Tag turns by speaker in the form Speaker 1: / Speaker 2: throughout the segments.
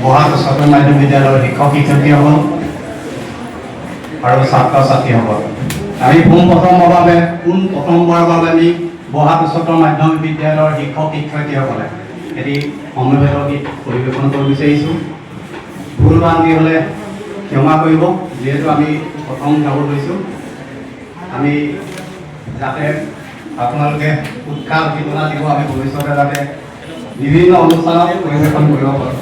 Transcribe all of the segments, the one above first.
Speaker 1: বহাগ উচ্চতৰ মাধ্যমিক বিদ্যালয়ৰ শিক্ষক শিক্ষয়িত্ৰীসকল আৰু ছাত্ৰ ছাত্ৰীসকল, আমি প্ৰথমবাৰৰ বাবে আমি বহাগ উচ্চতৰ মাধ্যমিক বিদ্যালয়ৰ শিক্ষক শিক্ষয়িত্ৰীসকলে এটি সমবেত গীত পৰিৱেশন কৰিব বিচাৰিছোঁ। ভুল ভ্ৰান্তি হ'লে ক্ষমা কৰিব, যিহেতু আমি প্ৰথম গাব লৈছোঁ। আমি যাতে আপোনালোকে উৎসাহ উদ্দীপনা দিব, আমি ভৱিষ্যতে যাতে বিভিন্ন অনুষ্ঠানত পৰিৱেশন কৰিব পাৰোঁ।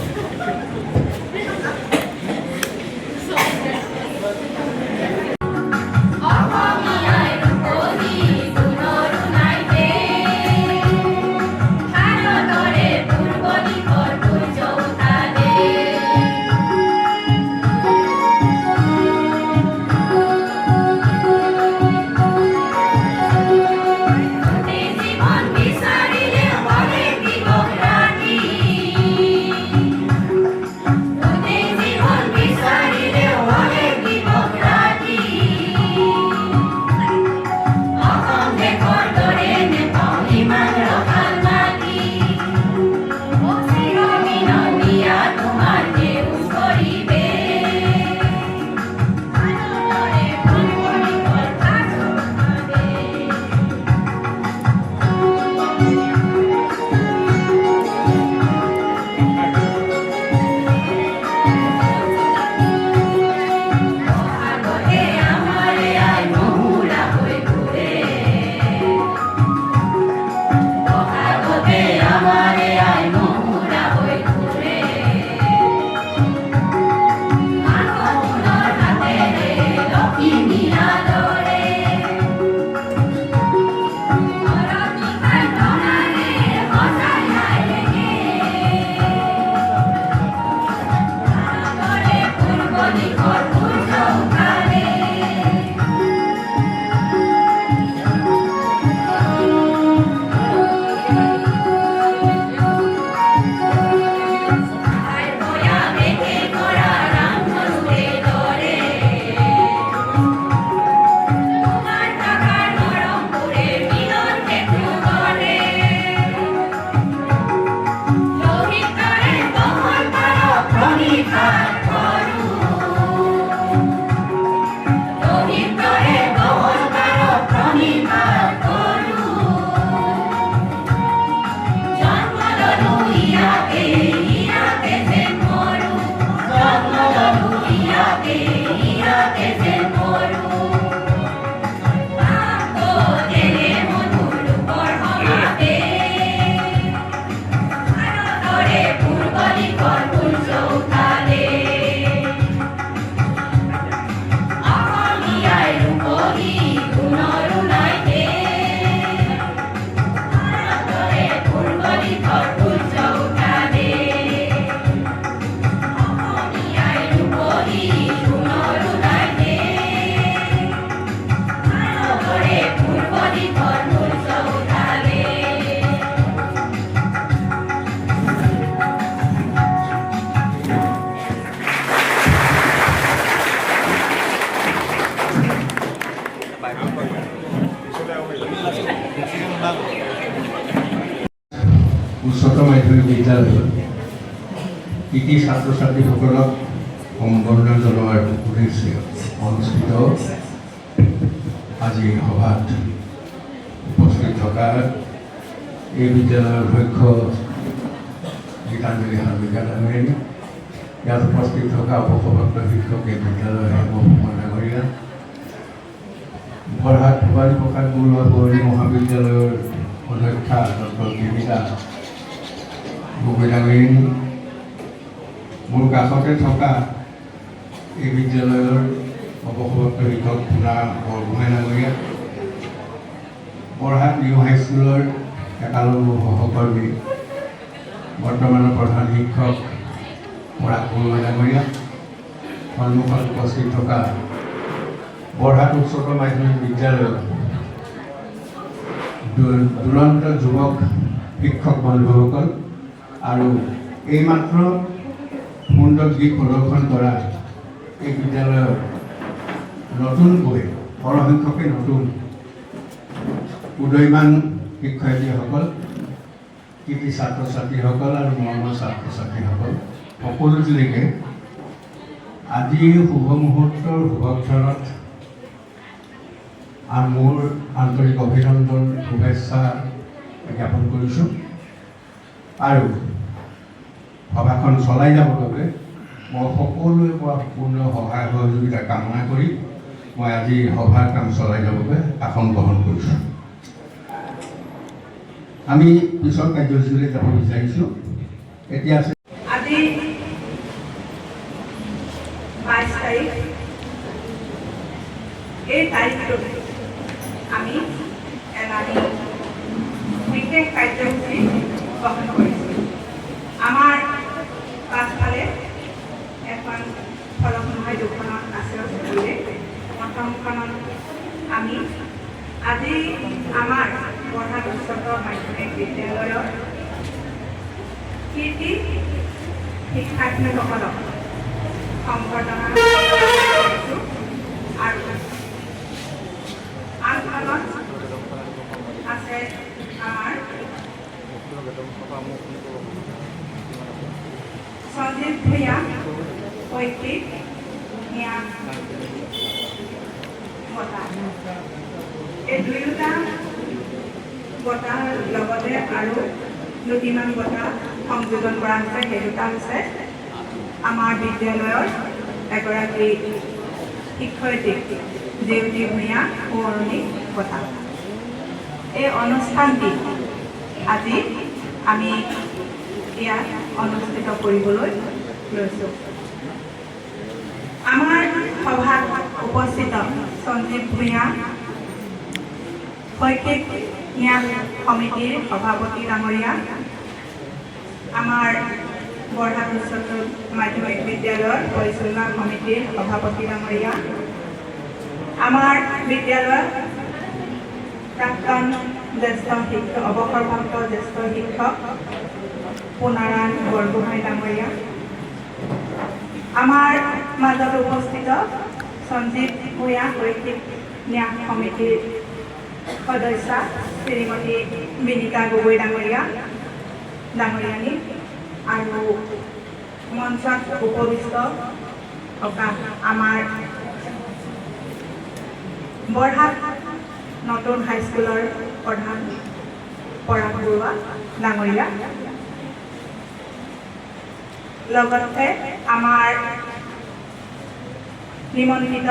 Speaker 2: উচ্চতৰ মাধ্যমিক বিদ্যালয়ত কৃতি ছাত্ৰ ছাত্ৰীসকলক সম্বৰ্ধনা জনোৱাৰ উদ্দেশ্যে অনুষ্ঠিত আজি সভাত উপস্থিত থকা এই বিদ্যালয়ৰ অধ্যক্ষ গীতাঞ্জলি হাজৰিকা ডাঙৰীয়া, ইয়াত উপস্থিত থকা উপসভাপতি শিক্ষক এই বিদ্যালয়ৰ হেমভূষণ ডাঙৰীয়া, বৰহাট ভৱানী প্ৰসাদ বৰুৱা বৰুৱা মহাবিদ্যালয়ৰ অধ্যক্ষা ডক্টৰ কবিতা গগৈ ডাঙৰীয়া, মোৰ কাষতে থকা এই বিদ্যালয়ৰ অৱসৰপ্ৰাপ্ত শিক্ষক পুনা বৰগোহাঁই ডাঙৰীয়া, বৰহাট নিউ হাইস্কুলৰ একালব্য সহকৰ্মী বৰ্তমানৰ প্ৰধান শিক্ষক পৰাগ বৰুৱা ডাঙৰীয়া, সন্মুখত উপস্থিত থকা বৰহাট উচ্চতৰ মাধ্যমিক বিদ্যালয়ৰ দুৰন্ত যুৱক শিক্ষক বন্ধুসকল আৰু এইমাত্ৰ সুন্দৰ গীত প্ৰদৰ্শন কৰা এই বিদ্যালয়ৰ নতুনকৈ সৰহসংখ্যকে নতুন উদয়মান শিক্ষয়িত্ৰীসকল, কৃতি ছাত্ৰ ছাত্ৰীসকল আৰু মৰমৰ ছাত্ৰ ছাত্ৰীসকল, সকলোলৈকে আজি শুভ মুহূৰ্তৰ শুভক্ষণত মোৰ আন্তৰিক অভিনন্দন শুভেচ্ছা জ্ঞাপন কৰিছোঁ আৰু সভাখন চলাই যাবৰ বাবে মই সকলোৰে পৰা সম্পূৰ্ণ সহায় সহযোগিতা কামনা কৰি মই আজি সভাৰ কাম চলাই যাবৰ বাবে আসন গ্ৰহণ কৰিছোঁ। আমি পিছৰ কাৰ্যসূচীলৈ যাব বিচাৰিছোঁ। এতিয়া
Speaker 3: আজি 22 তাৰিখ, এই তাৰিখটোত আমি এলানি বিশেষ কাৰ্যসূচী গ্ৰহণ কৰিছোঁ। আমাৰ পাছফালে এখন ফলকময় দুখনত আছে বুলিলে প্ৰথমখনত আমি আজি আমাৰ বৰহাট উচ্চতৰ মাধ্যমিক বিদ্যালয়ৰ কীৰ্তি শিক্ষাৰ্থীসকলক সম্বৰ্ধনা কৰিছোঁ আৰু আনখনত আছে আমাৰ সঞ্জীৱ ভূঞা শৈক্ষিক জ্ঞান বঁটা। এই দুয়োটা বঁটাৰ লগতে আৰু দুটিমান বঁটা সংযোজন কৰা হৈছে। সেই দুটা হৈছে আমাৰ বিদ্যালয়ৰ এগৰাকী শিক্ষয়িত্ৰী জেউতি ভূঞা সোঁৱৰণী বঁটা। এই অনুষ্ঠানটি আজি আমি ইয়াত অনুষ্ঠিত কৰিবলৈ লৈছোঁ। আমাৰ সভাত উপস্থিত সঞ্জীৱ ভূঞা শৈক্ষিক জ্ঞান সমিতিৰ সভাপতি ডাঙৰীয়া, আমাৰ বৰহাট উচ্চতৰ মাধ্যমিক বিদ্যালয়ৰ পৰিচালনা সমিতিৰ সভাপতি ডাঙৰীয়া, আমাৰ বিদ্যালয়ৰ প্ৰাক্তন জ্যেষ্ঠ শিক্ষক অৱসৰপ্ৰাপ্ত জ্যেষ্ঠ শিক্ষক পুনাৰায়ণ বৰগোহাঁই ডাঙৰীয়া, আমাৰ মাজত উপস্থিত সঞ্জীৱ ভূঞা শৈক্ষিক ন্যাস সমিতিৰ সদস্যা শ্ৰীমতী বিনিকা গগৈ ডাঙৰীয়ানী আৰু মঞ্চত উপবিষ্ট থকা আমাৰ বৰহাট নতুন হাইস্কুলৰ প্ৰধান পৰাগ বৰুৱা ডাঙৰীয়া, লগতে আমাৰ নিমন্ত্ৰিত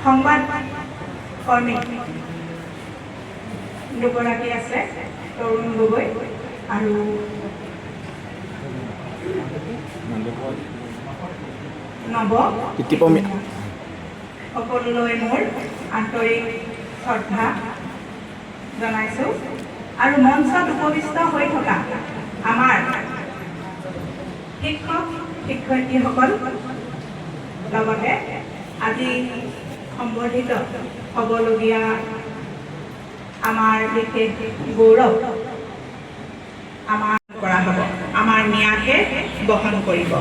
Speaker 3: সংবাদ কৰ্মী দুগৰাকী আছে, তৰুণ গগৈ আৰু নৱ। সকলোলৈ মোৰ আন্তৰিক শ্ৰদ্ধা জনাইছোঁ আৰু মঞ্চত উপবিষ্ট হৈ থকা আমাৰ শিক্ষক শিক্ষয়িত্ৰীসকল লগতে আজি সম্বৰ্ধিত হ'বলগীয়া আমাৰ বিশেষ গৌৰৱ আমাৰ কৰা হ'ব, আমাৰ ন্যাসে বহন কৰিব।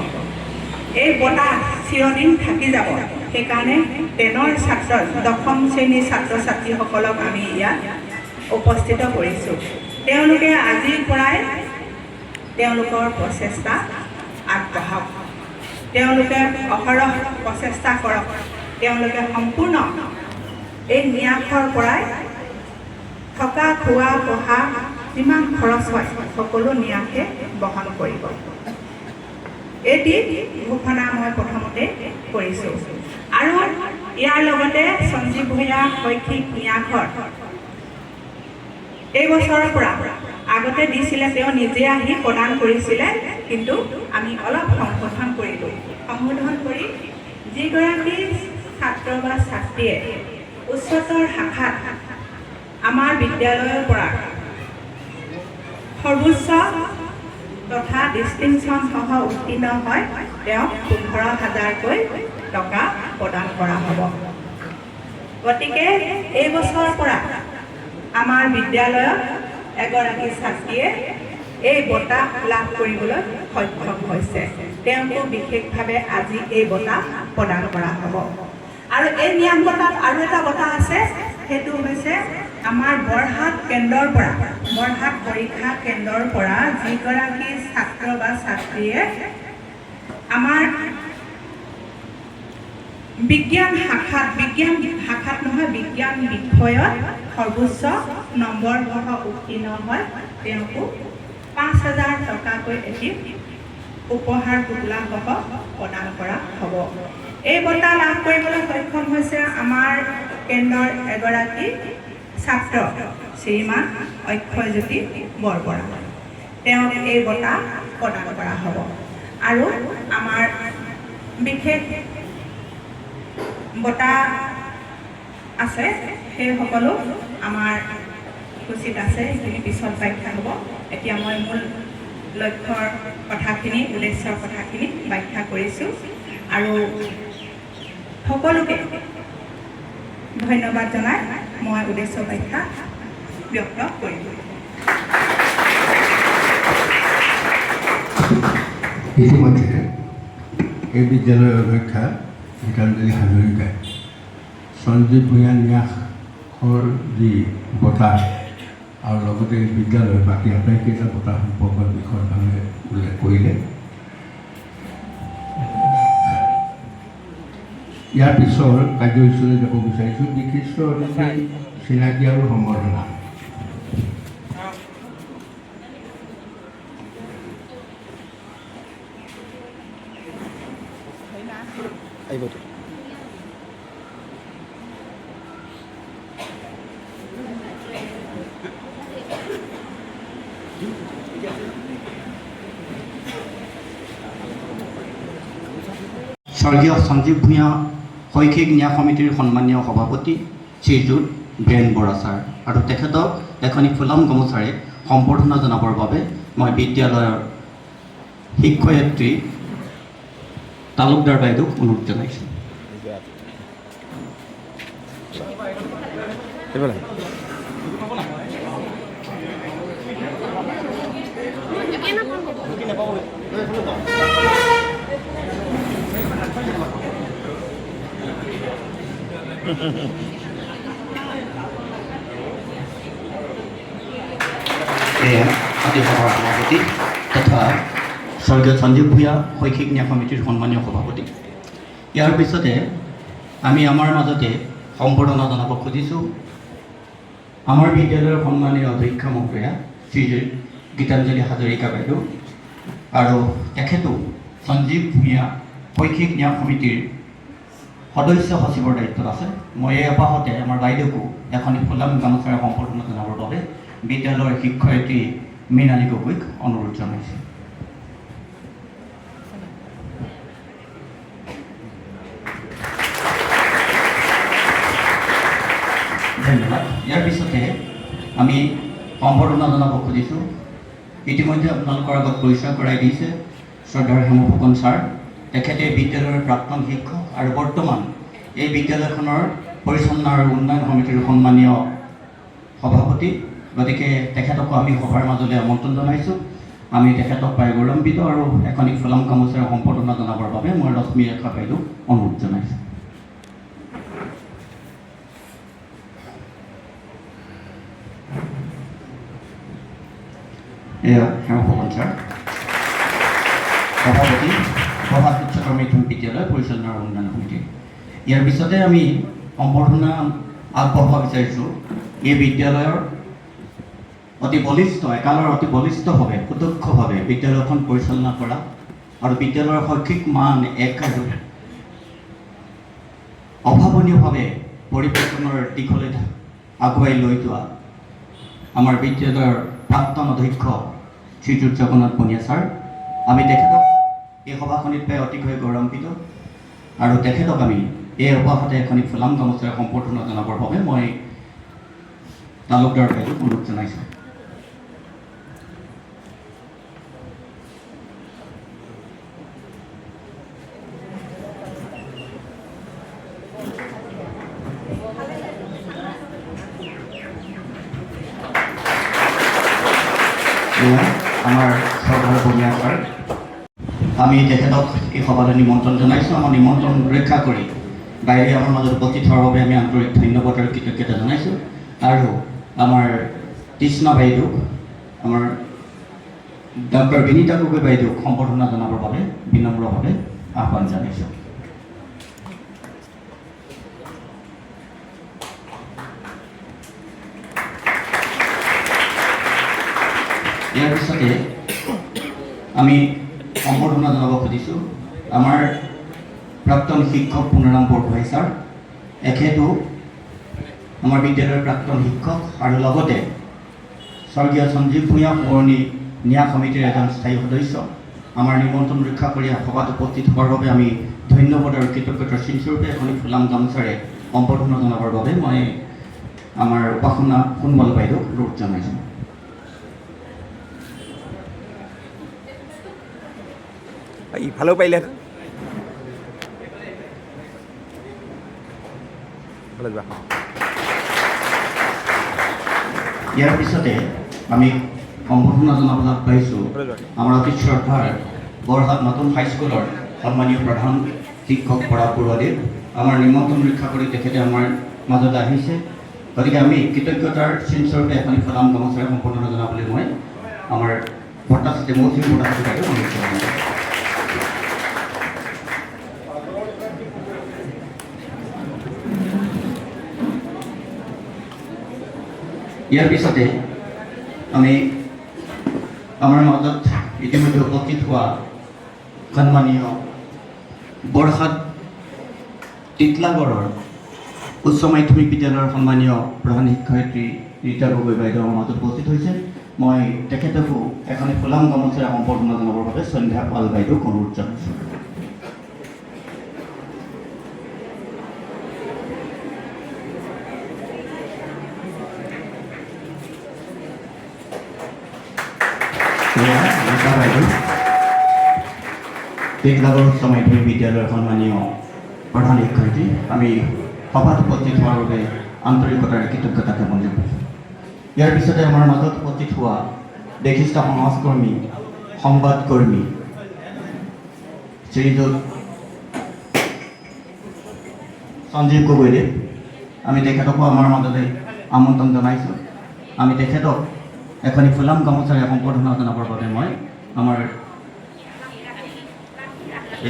Speaker 3: এই বঁটা চিৰদিন থাকি যাব। সেইকাৰণে 10ৰ ছাত্ৰ 10ম শ্ৰেণীৰ ছাত্ৰ ছাত্ৰীসকলক আমি ইয়াত উপস্থিত কৰিছোঁ। তেওঁলোকে আজিৰ পৰাই তেওঁলোকৰ প্ৰচেষ্টা আগবঢ়াওক, তেওঁলোকে অহৰহ প্ৰচেষ্টা কৰক, তেওঁলোকে সম্পূৰ্ণ এই ন্যাসৰ পৰাই থকা খোৱা পঢ়া যিমান খৰচ হয় সকলো ন্যাসে বহন কৰিব। এটি ঘোষণা মই প্ৰথমতে কৰিছোঁ আৰু ইয়াৰ লগতে সঞ্জীৱ ভূঞা শৈক্ষিক ন্যাসৰ এই বছৰৰ পৰা আগতে দিছিলে, তেওঁ নিজে আহি প্ৰদান কৰিছিলে, কিন্তু আমি অলপ সংশোধন কৰিলোঁ। সংশোধন কৰি যিগৰাকী ছাত্ৰ বা ছাত্ৰীয়ে উচ্চতৰ শাখাত আমাৰ বিদ্যালয়ৰ পৰা সৰ্বোচ্চ তথা ডিষ্টিংশ্যন সহ উত্তীৰ্ণ হয়, তেওঁক 15,000কৈ টকা প্ৰদান কৰা হ'ব। গতিকে এই বছৰৰ পৰা আমাৰ বিদ্যালয়ত এগৰাকী ছাত্ৰীয়ে এই বঁটা লাভ কৰিবলৈ সক্ষম হৈছে। তেওঁকো বিশেষভাৱে আজি এই বঁটা প্ৰদান কৰা হ'ব। আৰু এই ন্যাস বঁটাত আৰু এটা বঁটা আছে, সেইটো হৈছে আমাৰ বৰহাট কেন্দ্ৰৰ পৰা বৰহাট পৰীক্ষা কেন্দ্ৰৰ পৰা যিগৰাকী ছাত্ৰ বা ছাত্ৰীয়ে আমাৰ বিজ্ঞান শাখাত নহয় বিজ্ঞান বিষয়ত সৰ্বোচ্চ নম্বৰ সহ উত্তীৰ্ণ হয় তেওঁকো 5,000 টকাকৈ এটি উপহাৰ টোপোলা সহ প্ৰদান কৰা হ'ব। এই বঁটা লাভ কৰিবলৈ সক্ষম হৈছে আমাৰ কেন্দ্ৰৰ এগৰাকী ছাত্ৰ শ্ৰীমান অক্ষয়জ্যোতি বৰবৰা। তেওঁক এই বঁটা প্ৰদান কৰা হ'ব। আৰু আমাৰ বিশেষ বঁটা আছে সেই সকলো আমাৰ সূচীত আছে, সেইখিনি পিছত ব্যাখ্যা হ'ব। এতিয়া মই মূল লক্ষ্যৰ কথাখিনি উদ্দেশ্যৰ কথাখিনি ব্যাখ্যা কৰিছোঁ আৰু সকলোকে ধন্যবাদ জনাই মই উদ্দেশ্য ব্যাখ্যা ব্যক্ত কৰিলোঁ।
Speaker 2: ইতিমধ্যে এই বিদ্যালয়ৰ অধ্যক্ষা গীতাঞ্জলি হাজৰিকাই সঞ্জীৱ ভূঞা ন্যাসৰ যি বঁটা আৰু লগতে এই বিদ্যালয়ৰ বাকী আটাইকেইটা বঁটা সম্পৰ্কৰ বিষয়ে উল্লেখ কৰিলে। ইয়াৰ পিছৰ কাৰ্যসূচীলৈ যাব বিচাৰিছোঁ বিশিষ্ট অতিথি চিনাকি আৰু সম্বৰ্ধনা।
Speaker 1: স্বৰ্গীয় সঞ্জীৱ ভূঞা শৈক্ষিক ন্যায় সমিতিৰ সন্মানীয় সভাপতি শ্ৰীযুত বীৰেণ বৰা ছাৰ আৰু তেখেতক এখনি ফুলাম গামোচাৰে সম্বৰ্ধনা জনাবৰ বাবে মই বিদ্যালয়ৰ শিক্ষয়িত্ৰী তালুকদাৰ বাইদেউক অনুৰোধ জনাইছোঁ। সভাৰ সভাপতি তথা স্বৰ্গীয় সঞ্জীৱ ভূঞা শৈক্ষিক ন্যায় সমিতিৰ সন্মানীয় সভাপতি। ইয়াৰ পিছতে আমি আমাৰ মাজতে সম্বৰ্ধনা জনাব খুজিছোঁ আমাৰ বিদ্যালয়ৰ সন্মানীয় অধ্যক্ষা মহোদয়া শ্ৰীযুত গীতাঞ্জলি হাজৰিকা বাইদেউ আৰু তেখেতো সঞ্জীৱ ভূঞা শৈক্ষিক ন্যায় সমিতিৰ সদস্য সচিবৰ দায়িত্বত আছে। মই এই আপাহতে আমাৰ বাইদেউকো এখনি ফুলাম গামোচাৰে সম্বৰ্ধনা জনাবৰ বাবে বিদ্যালয়ৰ শিক্ষয়িত্ৰী মৃণালী গগৈক অনুৰোধ জনাইছোঁ। ধন্যবাদ। ইয়াৰ পিছতে আমি সম্বৰ্ধনা জনাব খুজিছোঁ ইতিমধ্যে আপোনালোকৰ আগত পৰিচয় কৰাই দিছে শ্ৰদ্ধাৰ হেম ফুকন ছাৰ। তেখেতে বিদ্যালয়ৰ প্ৰাক্তন শিক্ষক আৰু বৰ্তমান এই বিদ্যালয়খনৰ পৰিচালনা আৰু উন্নয়ন সমিতিৰ সন্মানীয় সভাপতি। গতিকে তেখেতকো আমি সভাৰ মাজলৈ আমন্ত্ৰণ জনাইছোঁ। আমি তেখেতক পাই গৌৰৱান্বিত আৰু এখনি ফুলাম গামোচাৰে সম্বৰ্ধনা জনাবৰ বাবে মই ৰশ্মি ৰেখা বাইদেউক অনুৰোধ জনাইছোঁ। এয়া হেম ফুকন ছাৰ, সভাপতি প্ৰভাত উচ্চতৰ মাধ্যমিক বিদ্যালয় পৰিচালনা আৰু উন্নয়ন সমিতি। ইয়াৰ পিছতে আমি সম্বৰ্ধনা আগবঢ়াব বিচাৰিছোঁ এই বিদ্যালয়ৰ একালৰ অতি বলিষ্ঠভাৱে সুদক্ষভাৱে বিদ্যালয়খন পৰিচালনা কৰা আৰু বিদ্যালয়ৰ শৈক্ষিক মান একেবাৰে অভাৱনীয়ভাৱে পৰিৱৰ্তনৰ দিশলৈ আগুৱাই লৈ যোৱা আমাৰ বিদ্যালয়ৰ প্ৰাক্তন অধ্যক্ষ শ্ৰীযুত জগন্নাথ বনিয়া ছাৰ। আমি তেখেতক এই সভাখনিত পাই অতিকৈ গৌৰৱান্বিত আৰু তেখেতক আমি এই উপহাতে এখনি ফুলাম গামোচাৰে সম্বৰ্ধনা জনাবৰ বাবে মই তালুকদাৰ বাইদেউক অনুৰোধ জনাইছোঁ। আমাৰ শ্ৰদ্ধাৰ বনিয়া ছাৰ, আমি তেখেতক এই সভালৈ নিমন্ত্ৰণ জনাইছোঁ। আমাৰ নিমন্ত্ৰণ ৰক্ষা কৰি বাইৰে আমাৰ মাজত উপস্থিত হোৱাৰ বাবে আমি আন্তৰিক ধন্যবাদ আৰু কৃতজ্ঞতা জনাইছোঁ। আৰু
Speaker 4: আমাৰ তৃষ্ণা বাইদেউক আমাৰ ডক্টৰ বিনীতা গগৈ বাইদেউক সম্বৰ্ধনা জনাবৰ বাবে বিনম্ৰভাৱে আহ্বান জনাইছোঁ। ইয়াৰ পিছতে আমি সম্বৰ্ধনা জনাব খুজিছোঁ আমাৰ প্ৰাক্তন শিক্ষক পুনাৰাম বৰগোহাঁই ছাৰ। এখেতো আমাৰ বিদ্যালয়ৰ প্ৰাক্তন শিক্ষক আৰু লগতে স্বৰ্গীয় সঞ্জীৱ ভূঞা পুৰণি ন্যাস সমিতিৰ এজন স্থায়ী সদস্য। আমাৰ নিমন্ত্ৰণ ৰক্ষা কৰি সভাত উপস্থিত হোৱাৰ বাবে আমি ধন্যবাদ আৰু কৃতজ্ঞতাৰ চিনস্বৰূপে এখনি ফুলাম গামোচাৰে সম্বৰ্ধনা জনাবৰ বাবে মই আমাৰ উপাসনা সোণোৱাল বাইদেউক অনুৰোধ জনাইছোঁ।
Speaker 5: ইফালেও পাৰিলে
Speaker 4: ইয়াৰ পিছতে আমি সম্বৰ্ধনা জনাবলৈ আগবাঢ়িছোঁ আমাৰ অতি শ্ৰদ্ধাৰ বৰহাট নতুন হাইস্কুলৰ সন্মানীয় প্ৰধান শিক্ষক পৰাগ বৰুৱাদেৱ। আমাৰ নিমন্ত্ৰণ ৰক্ষা কৰি তেখেতে আমাৰ মাজত আহিছে, গতিকে আমি কৃতজ্ঞতাৰ চিনস্বৰূপে এখনি ফুলাম গামোচাৰে সম্বৰ্ধনা জনাবলৈ মই আমাৰ ভট্টাচাৰ্য মৌচুমী ভট্টাচাৰ্যক অনুৰোধ জনাইছোঁ। ইয়াৰ পিছতে আমি আমাৰ মাজত ইতিমধ্যে উপস্থিত হোৱা সন্মানীয় বৰহাট টিটলাগড়ৰ উচ্চ মাধ্যমিক বিদ্যালয়ৰ সন্মানীয় প্ৰধান শিক্ষয়িত্ৰী ৰীতা গগৈ বাইদেউ আমাৰ মাজত উপস্থিত হৈছে। মই তেখেতকো এখনি ফুলাম গামোচাৰে সম্বৰ্ধনা জনাবৰ বাবে সন্ধ্যা পাল বাইদেউক অনুৰোধ জনাইছোঁ। টিটলাগড় উচ্চ মাধ্যমিক বিদ্যালয়ৰ সন্মানীয় প্ৰধান শিক্ষয়িত্ৰী, আমি সভাত উপস্থিত হোৱাৰ বাবে আন্তৰিকতাৰে কৃতজ্ঞতা জ্ঞাপন জনাইছোঁ। ইয়াৰ পিছতে আমাৰ মাজত উপস্থিত হোৱা বিশিষ্ট সমাজকৰ্মী সংবাদকৰ্মী শ্ৰীযুত সঞ্জীৱ গগৈদেৱ, আমি তেখেতকো আমাৰ মাজতে আমন্ত্ৰণ জনাইছোঁ। আমি তেখেতক এখনি ফুলাম গামোচাৰে সম্বৰ্ধনা জনাবৰ বাবে মই আমাৰ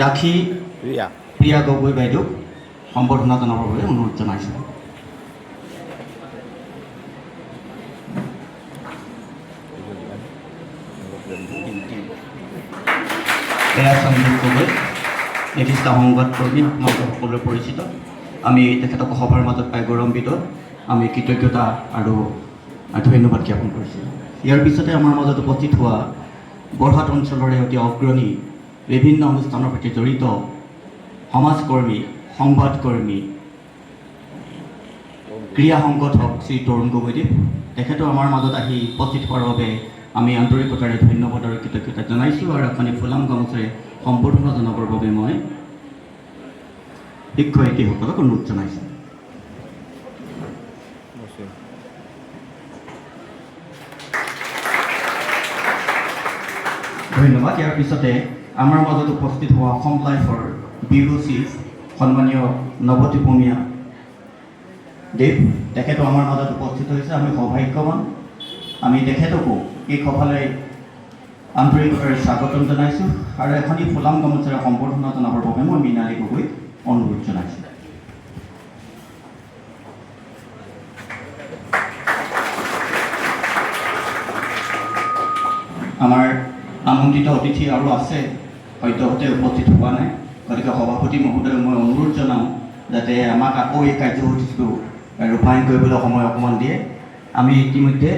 Speaker 4: ৰাখী প্ৰিয়া গগৈ বাইদেউক সম্বৰ্ধনা জনাবৰ বাবে অনুৰোধ জনাইছোঁ। এয়া সঞ্জীৱ গগৈ, বিশিষ্ট সংবাদকৰ্মী, সকলোৱে পৰিচিত। আমি তেখেতক সভাৰ মাজত পাই গৌৰৱান্বিত, আমি কৃতজ্ঞতা আৰু ধন্যবাদ জ্ঞাপন কৰিছোঁ। ইয়াৰ পিছতে আমাৰ মাজত উপস্থিত হোৱা বৰহাট অঞ্চলৰে অতি অগ্ৰণী বিভিন্ন অনুষ্ঠানৰ সৈতে জড়িত সমাজকৰ্মী, সংবাদকৰ্মী, ক্ৰীড়া সংগঠক শ্ৰী তৰুণ গগৈদেৱ, তেখেতো আমাৰ মাজত আহি উপস্থিত হোৱাৰ বাবে আমি আন্তৰিকতাৰে ধন্যবাদ আৰু কৃতজ্ঞতা জনাইছোঁ। আৰু এখনি ফুলাম গামোচাৰে সম্বৰ্ধনা জনাবৰ বাবে মই শিক্ষয়িত্ৰীসকলক অনুৰোধ জনাইছোঁ। ধন্যবাদ। ইয়াৰ পিছতে আমাৰ মাজত উপস্থিত হোৱা অসম লাইফৰ ব্যুৰো চিফ সন্মানীয় নৱজ্যোতি ভূঞা দেৱ, তেখেতো আমাৰ মাজত উপস্থিত হৈছে। আমি সৌভাগ্যৱান, আমি তেখেতকো এই সভালৈ আন্তৰিকতাৰে স্বাগতম জনাইছোঁ আৰু এখনি ফুলাম গামোচাৰে সম্বৰ্ধনা জনাবৰ বাবে মই মৃণালী গগৈক অনুৰোধ জনাইছোঁ। আমাৰ আমন্ত্ৰিত অতিথি আৰু আছে, সদ্যহতে উপস্থিত হোৱা নাই, গতিকে সভাপতি মহোদয়ক মই অনুৰোধ জনাওঁ যাতে আমাক আকৌ এই কাৰ্যসূচীটো ৰূপায়ণ কৰিবলৈ সময় অকণমান দিয়ে। আমি ইতিমধ্যে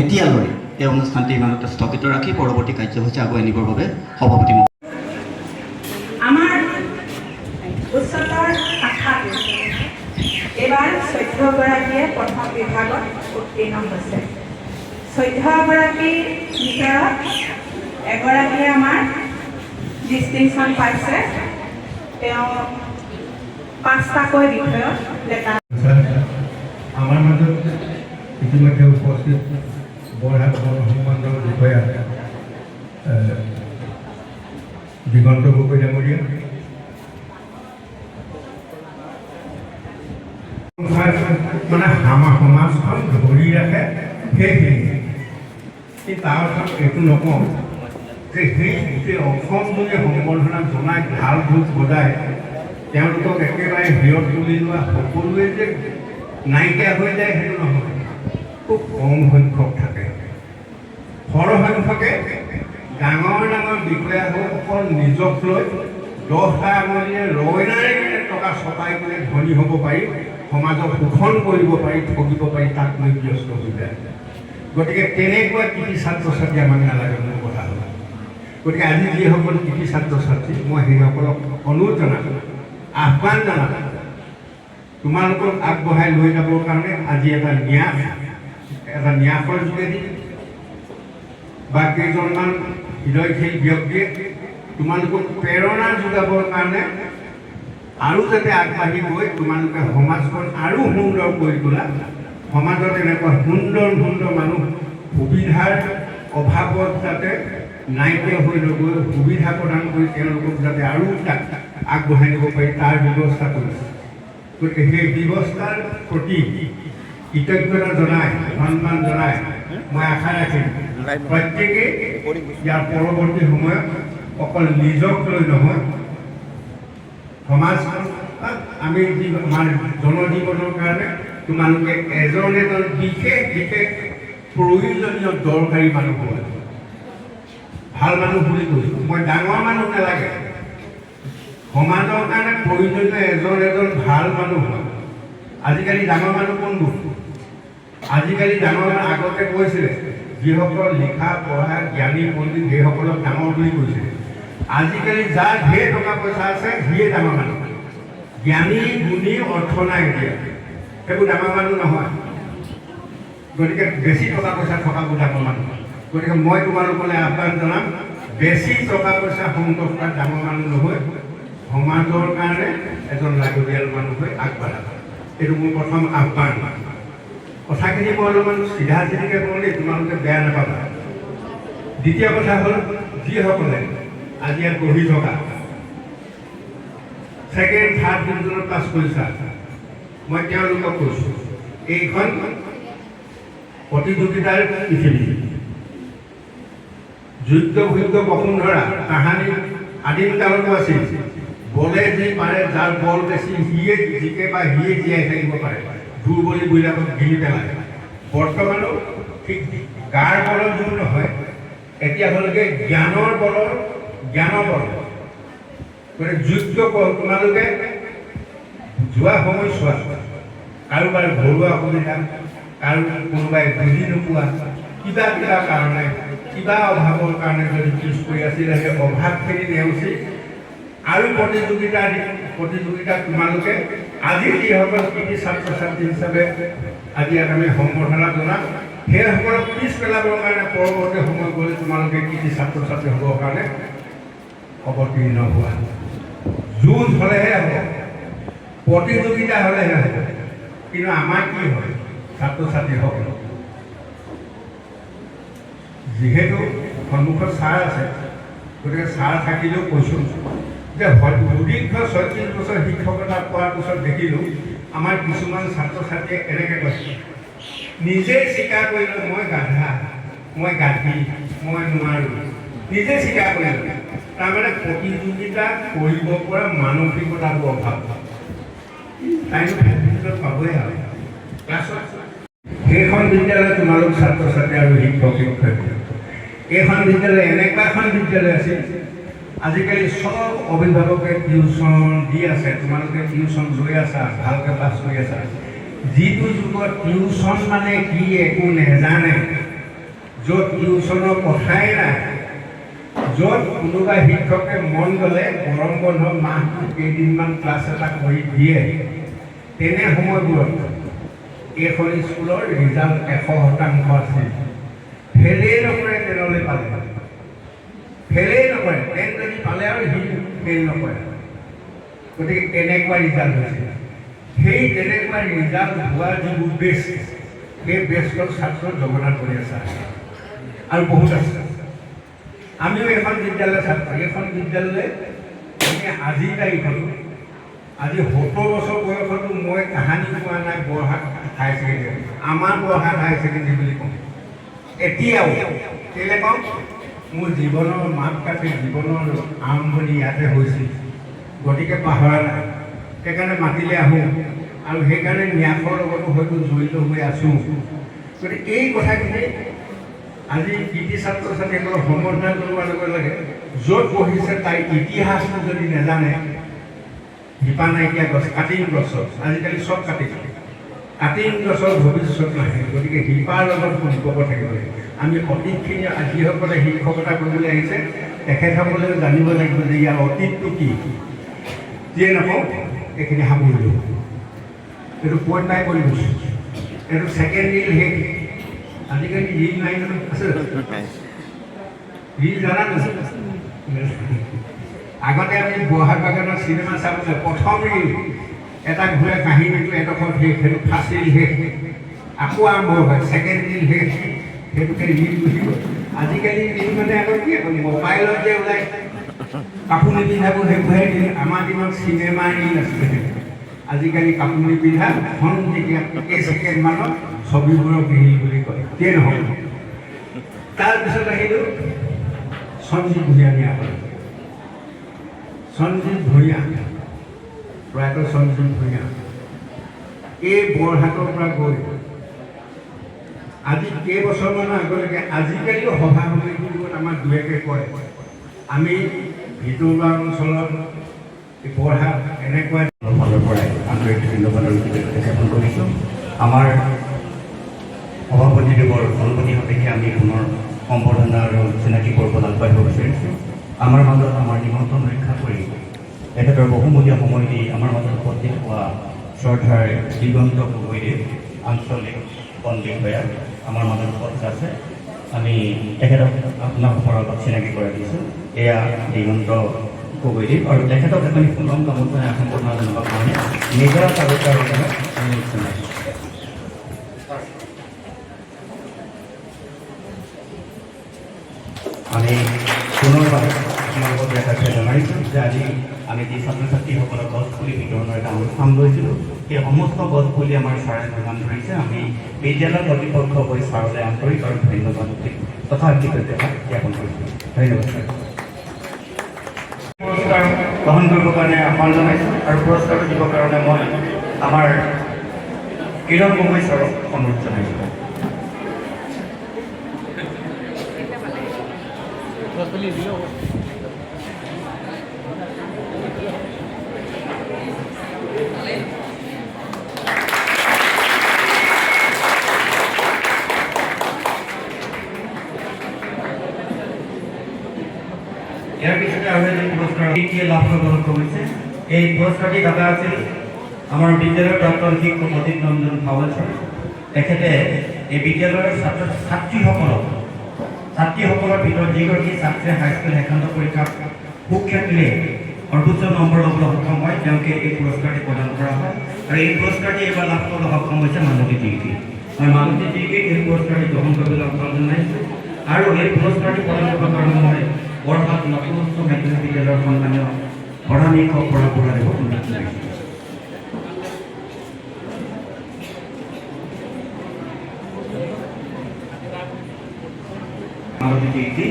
Speaker 4: এতিয়ালৈ এই অনুষ্ঠানটি ইমানতে স্থগিত ৰাখি পৰৱৰ্তী কাৰ্যসূচী আগুৱাই নিবৰ বাবে সভাপতি
Speaker 3: আমাৰ উচ্চতৰ শাখাত এইবাৰ 14গৰাকীয়ে প্ৰথম বিভাগত উত্তীৰ্ণ হৈছে। 14গৰাকীৰ ভিতৰত এগৰাকীয়ে আমাৰ ডিষ্টিংশ্যন পাইছে, তেওঁ 5টাকৈ বিষয়ত লেটাৰ।
Speaker 2: আমাৰ মাজত ইতিমধ্যে উপস্থিত বৰহাট বনসংমণ্ডল বিষয়া দিগন্ত গগৈ ডাঙৰীয়া, মানে সমাজখন ধৰি ৰাখে সেইখিনি। কিন্তু তাৰ অৰ্থত এইটো নকওঁ যে সেই গোটেই অসম বুলি সম্বৰ্ধনা জনাই ঢাল ঢোল বজাই তেওঁলোকক একেবাৰে হিৰত তুলি লোৱা সকলোৱে যে নাইকিয়া হৈ যায় সেইটো নহয়, খুব কম সংখ্যক থাকে। সৰহসংখ্যকে ডাঙৰ ডাঙৰ বিষয়াসকল নিজক লৈ 10টা আঙুলিয়ে ৰয়নাৰে টকা চপাই কৰি ধনী হ'ব পাৰি, সমাজক শোষণ কৰিব পাৰি, ঠগিব পাৰি, তাক লৈ ব্যস্ত হৈ যায়। গতিকে তেনেকুৱা কৃতি ছাত্ৰ ছাত্ৰী আমাক নালাগে মোৰ কথা হ'ল। গতিকে আজি যিসকল কৃতি ছাত্ৰ ছাত্ৰী মই সেইসকলক অনুৰোধ জনালোঁ, আহ্বান জনালোঁ, তোমালোকক আগবঢ়াই লৈ যাবৰ কাৰণে আজি এটা ন্যাসৰ যোগেদি বা কেইজনমান হৃদয়শীল ব্যক্তিয়ে তোমালোকক প্ৰেৰণা যোগাবৰ কাৰণে আৰু যাতে আগবাঢ়ি গৈ তোমালোকে সমাজখন আৰু সুন্দৰ কৰি তোলা, সমাজত এনেকুৱা সুন্দৰ সুন্দৰ মানুহ সুবিধাৰ অভাৱত যাতে নাইকিয়া হৈ নগৈ সুবিধা প্ৰদান কৰি তেওঁলোকক যাতে আৰু আগবঢ়াই নিব পাৰি তাৰ ব্যৱস্থা কৰিছে। গতিকে সেই ব্যৱস্থাৰ প্ৰতি কৃতজ্ঞতা জনাই সন্মান জনাই মই আশা ৰাখিম প্ৰত্যেকেই ইয়াৰ পৰৱৰ্তী সময়ত অকল নিজক লৈ নহয়, সমাজখন আমি আমাৰ জনজীৱনৰ কাৰণে তোমালোকে এজন বিশেষ বিশেষ প্ৰয়োজনীয় দৰকাৰী মানুহ হ'ব। ভাল মানুহ বুলি কৈছোঁ মই, ডাঙৰ মানুহ নালাগে, সমাজৰ কাৰণে প্ৰয়োজনীয় এজন ভাল মানুহ হয়। আজিকালি ডাঙৰ মানুহ কোনবোৰ? আজিকালি ডাঙৰ আগতে কৈছিলে যিসকল লিখা পঢ়া জ্ঞানী পণ্ডিত সেইসকলক ডাঙৰ বুলি কৈছিলে। আজিকালি যাৰ ঢেৰ টকা পইচা আছে সিয়ে ডাঙৰ মানুহ। জ্ঞানী গুণী অৰ্থ নাই এতিয়া, সেইবোৰ ডাঙৰ মানুহ নহয়। গতিকে বেছি টকা পইচা থকাবোৰ ডাঙৰ মানুহ। গতিকে মই তোমালোকলৈ আহ্বান জনাম, বেছি টকা পইচা সংগ্ৰহ কৰা ডাঙৰ মানুহ নহয়, সমাজৰ কাৰণে এজন লাগতিয়াল মানুহ হৈ আগবাঢ়া। এইটো মোৰ প্ৰথম আহ্বান। কথাখিনি মই অলপমান চিধা চিধিকৈ ক'লে তোমালোকে বেয়া নাপাবা। দ্বিতীয় কথা হ'ল যিসকলে আজি ইয়াত বহি থকা ছেকেণ্ড থাৰ্ড ডিভিজনত পাছ কৰিছা, মই তেওঁলোকক কৈছোঁ এইখন প্ৰতিযোগিতাৰ পৃথিৱী। যোগ্য ভোগ্য বসুন্ধৰা কাহানী আদিম কালতো আছিল। বলে যি পাৰে, যাৰ বল বেছি সিয়ে জিকে বা সিয়ে জীয়াই থাকিব পাৰে, দুৰ্বলীবিলাকক গিলি পেলায়। বৰ্তমানো ঠিক গাৰ বলৰ জোৰ নহয়, এতিয়া হ'লগৈ জ্ঞানৰ বলৰ বল। গতিকে যোগ্য তোমালোকে যোৱা সময়ছোৱাত কাৰোবাৰ ঘৰুৱা অসুবিধা, কাৰো কোনোবাই বুজি নোপোৱা, কিবা কাৰণে কিবা অভাৱৰ কাৰণে যদি পিছ পৰি আছিলে, সেই অভাৱখিনি নেওচি আৰু প্ৰতিযোগিতাত তোমালোকে আজি যিসকল কৃতি ছাত্ৰ ছাত্ৰী হিচাপে আজি ইয়াত আমি সম্বৰ্ধনা জনাম, সেইসকলক পিছ পেলাবৰ কাৰণে পৰৱৰ্তী সময় গ'লে তোমালোকে কৃতি ছাত্ৰ ছাত্ৰী হ'বৰ কাৰণে অৱতীৰ্ণ হোৱা। যুঁজ হ'লেহে হ'ব, প্ৰতিযোগিতা হ'লেহে হ'ব। কিন্তু আমাৰ কি হয়, ছাত্ৰ ছাত্ৰীসকল যিহেতু সন্মুখত ছাৰ আছে, গতিকে ছাৰ থাকিলেও কৈছোঁ যে সুদীৰ্ঘ ৩৬ বছৰ শিক্ষকতা পোৱাৰ পিছত দেখিলোঁ আমাৰ কিছুমান ছাত্ৰ ছাত্ৰীয়ে এনেকৈ কৈছে, নিজে স্বীকাৰ কৰিলোঁ মই গাধা, মই গাধী, মই নোৱাৰোঁ, নিজে স্বীকাৰ কৰিলোঁ। তাৰমানে প্ৰতিযোগিতা কৰিব পৰা মানসিকতাবোৰ অভাৱ। তাইনো ভৱিষ্যত পাবই আৰু ক্লাছত সেইখন বিদ্যালয় তোমালোক ছাত্ৰ ছাত্ৰী আৰু শিক্ষক শিক্ষয়িত্ৰী। এইখন বিদ্যালয় এনেকুৱা এখন বিদ্যালয় আছিল, আজিকালি চব অভিভাৱকে টিউশ্যন দি আছে, তোমালোকে টিউশ্যন লৈ আছা, ভালকৈ পাছ কৰি আছা। যিটো যুগত টিউশ্যন মানে কি একো নেজানে, য'ত টিউশ্যনৰ কথাই নাই, য'ত কোনোবা শিক্ষকে মন গ'লে গৰম বন্ধ মাহটো কেইদিনমান ক্লাছ এটা কৰি দিয়ে, তেনে সময়বোৰত এইখন স্কুলৰ ৰিজাল্ট 100% আছিল। ফেলেই নকৰে, তেনেহ'লে পালে, ফেলেই নকৰে, তেন যদি পালে আৰু সি ফেইল নকৰে। গতিকে তেনেকুৱা ৰিজাল্ট হৈছিল। সেই তেনেকুৱা ৰিজাল্ট হোৱা যিবোৰ বেষ্ট, সেই বেষ্টত ছাত্ৰ জগন্নাথ কৰি আছে আৰু বহুত আছে। আমিও এখন বিদ্যালয়ৰ ছাত্ৰ। এইখন বিদ্যালয়লৈ আমি আজিৰ তাৰিখত আজি 70 বছৰ বয়সতো মই কাহানি পোৱা নাই বৰহাট হায়াৰ ছেকেণ্ডেৰী আমাৰ বৰহাট হায়াৰ ছেকেণ্ডেৰী বুলি কওঁ এতিয়াও কেলৈ কওঁ মোৰ জীৱনৰ মাপকাঠি জীৱনৰ আৰম্ভণি ইয়াতে হৈছিল গতিকে পাহৰা নাই সেইকাৰণে মাতিলে আহোঁ আৰু সেইকাৰণে ন্যাসৰ লগতো হয়তো জড়িত হৈ আছোঁ গতিকে এই কথাখিনি আজি কৃতি ছাত্ৰ ছাত্ৰীসকলক সম্বৰ্ধনা জনোৱাৰ লগে লগে য'ত পঢ়িছে তাই ইতিহাসটো যদি নাজানে শিপা নাইকিয়া গছ কাটিং গছৰ আজিকালি চব কাটিং গছৰ ভৱিষ্যত নাহে গতিকে শিপাৰ লগত সম্পৰ্ক থাকিব লাগিব আমি অতীতখিনি যিসকলে শিক্ষকতা কৰিবলৈ আহিছে তেখেতসকলে জানিব লাগিব যে ইয়াৰ অতীতটো কি যিয়ে নকওঁ এইখিনি সামৰিলোঁ এইটো পইণ্ট নাই কৰি গৈছোঁ এইটো ছেকেণ্ড ৰিল শেষ আজিকালি ৰিল নাই নহয় আছে ৰিল জানা নাছিল আগতে আমি বহাগ বাগানৰ চিনেমা চাবলৈ প্ৰথম ৰিল এটা ঘূৰে কাহিনীটো এডোখৰ শেষ সেইটো ফাৰ্ষ্ট ৰিল শেষ আকৌ আৰম্ভ হয় ছেকেণ্ড ৰিল শেষ সেইটোকে ৰিল গুচি গ'ল আজিকালি ৰিল মানে আকৌ কি মোবাইলত যে ওলাই কাপোৰ নিপিন্ধাবোৰ সেইবোৰহে ৰিল আমাৰ দিনত চিনেমা ৰিল আছিলে আজিকালি কাপোৰ নিপিন্ধা এখন যেতিয়া কেইছেকেণ্ডমানত ছবিবোৰক ৰিল বুলি কয় কিয় নহয় তাৰপিছত আহিলোঁ সঞ্জীৱ ভূঞা সঞ্জীৱ ভূঞা প্ৰয়াত সঞ্জীৱ ভূঞা এই বৰহাটৰ পৰা গৈ আজি কেইবছৰমানৰ আগলৈকে আজিকালিও সভা সমিতিবোৰত আমাৰ দুয়েকে কয় আমি ভিতৰুৱা অঞ্চলত বৰহাট এনেকুৱা
Speaker 1: ফালৰ পৰাই আন্তৰিক ধন্যবাদ আৰু কৃতজ্ঞতা জ্ঞাপন কৰিছোঁ আমাৰ সভাপতিদেৱৰ অনুমতি সাপেক্ষে আমি পুনৰ সম্বৰ্ধনা আৰু চিনাকি পৰ্ব আগবাঢ়িব বিচাৰিছোঁ আমাৰ মাজত আমাৰ নিমন্ত্ৰণ ৰক্ষা কৰি তেখেতৰ বহুমূলীয়া সময় দি আমাৰ মাজত উপস্থিত হোৱা শ্ৰদ্ধাৰ দিগন্ত গগৈদেৱ আঞ্চলিক বন বিষয়া আমাৰ মাজত উপস্থিত আছে আমি তেখেতক আপোনালোকৰ আগত চিনাকি কৰাই দিছোঁ এয়া দিগন্ত গগৈদেৱ আৰু তেখেতক আপুনি সুন্দৰ গামোচাৰে সম্বৰ্ধনা জনাবৰ কাৰণে নিজৰ কাগজৰ অনুৰোধ জনাইছোঁ আমি পুনৰবাৰ আপোনালোকক এটা জনাইছোঁ যে আজি আমি যি ছাত্ৰ ছাত্ৰীসকলক গছপুলি বিতৰণৰ এটা অনুষ্ঠান লৈছিলোঁ সেই সমস্ত গছপুলি আমাৰ ছাৰে যোগান ধৰিছে আমি বিদ্যালয়ৰ কৰ্তৃপক্ষ হৈ ছাৰলৈ আন্তৰিক আৰু ধন্যবাদ তথা কৃতজ্ঞতা জ্ঞাপন কৰিছোঁ ধন্যবাদ ছাৰ পুৰস্কাৰ গ্ৰহণ কৰিবৰ কাৰণে আহ্বান জনাইছোঁ আৰু পুৰস্কাৰটো দিবৰ কাৰণে মই আমাৰ কিৰণ গগৈ ছাৰক অনুৰোধ জনাইছোঁ ইয়াৰ পিছতে আৰু এজন পুৰস্কাৰ লাভ কৰিবলৈ কৰিছে এই পুৰস্কাৰটি দাতা আছিল আমাৰ বিদ্যালয়ৰ প্ৰাক্তন শিক্ষক অজিত ৰঞ্জন ভাৱল ছাৰ তেখেতে এই বিদ্যালয়ৰ ছাত্ৰীসকলৰ ভিতৰত যিগৰাকী ছাত্ৰীয়ে হাইস্কুল শিক্ষান্ত পৰীক্ষাত সুখ্যাতিৰে সৰ্বোচ্চ নম্বৰ ল'বলৈ সক্ষম হয় তেওঁকে এই পুৰস্কাৰটি প্ৰদান কৰা হয় আৰু এই পুৰস্কাৰটি এইবাৰ লাভ কৰিবলৈ সক্ষম হৈছে মালতী ডিগ্ৰী মই মালতী ডিগ্ৰীক এই পুৰস্কাৰটি গ্ৰহণ কৰিবলৈ আহ্বান জনাইছোঁ আৰু এই পুৰস্কাৰটি প্ৰদান কৰাৰ কাৰণে মই বৰহাট নতুন উচ্চ মাধ্যমিক বিদ্যালয়ৰ সন্মানীয় প্ৰধান শিক্ষক পৰাগ বৰাদেৱক অনুৰোধ জনাইছোঁ মালতী ডিগ্ৰী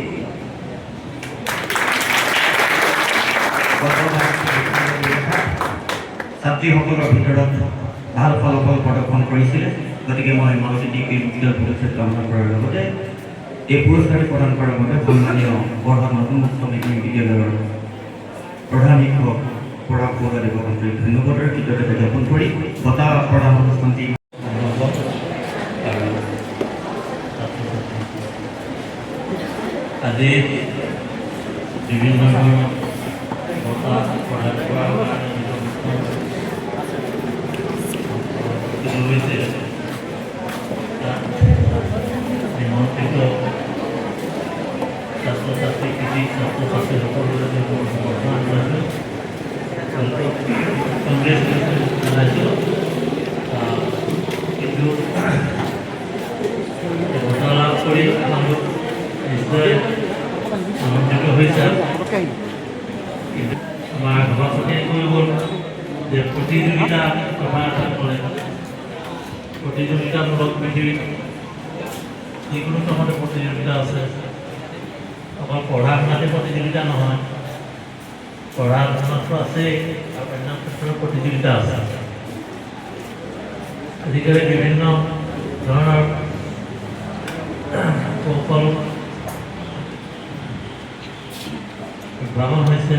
Speaker 1: ছাত্ৰীসকলৰ ভিতৰত ভাল ফলাফল প্ৰদৰ্শন কৰিছিলে গতিকে মই মালতী ডিগ্ৰী বিদ্যালয় ভৱিষ্যত কামনা কৰাৰ লগতে এই পুৰস্কাৰটি প্ৰদান কৰাৰ বাবে সন্মানীয় বৰহাট নতুন উচ্চ মাধ্যমিক বিদ্যালয়ৰ প্ৰধান শিক্ষক পৰাগ বৰাদেৱক আন্তৰিক ধন্যবাদ আৰু কৃতজ্ঞতা জ্ঞাপন কৰি বঁটা প্ৰদান অনুষ্ঠানটি
Speaker 6: আজি বিভিন্ন ধৰণৰ বঁটা প্ৰদান কৰা হৈছে নিমন্ত্ৰিত ছাত্ৰ ছাত্ৰী কৃতি ছাত্ৰ ছাত্ৰীসকললৈ মই সমৰ্থন জনাইছোঁ কংগ্ৰেচুলেশ্যন জনাইছোঁ কিন্তু বঁটা লাভ কৰি আপোনালোক নিশ্চয় আনন্দিত হৈছে আমাৰ সভাপতি হৈ গ'ল যে প্ৰতিযোগিতা সভা এখন কৰে প্ৰতিযোগিতামূলক পৃথিৱীত যিকোনো কামতে প্ৰতিযোগিতা আছে অকল পঢ়া শুনাতে প্ৰতিযোগিতা নহয় পঢ়া শুনাতো আছেই আৰু অন্য ক্ষেত্ৰত প্ৰতিযোগিতা আছে আজিকালি বিভিন্ন ধৰণৰ কৌশল উদ্ভাৱন হৈছে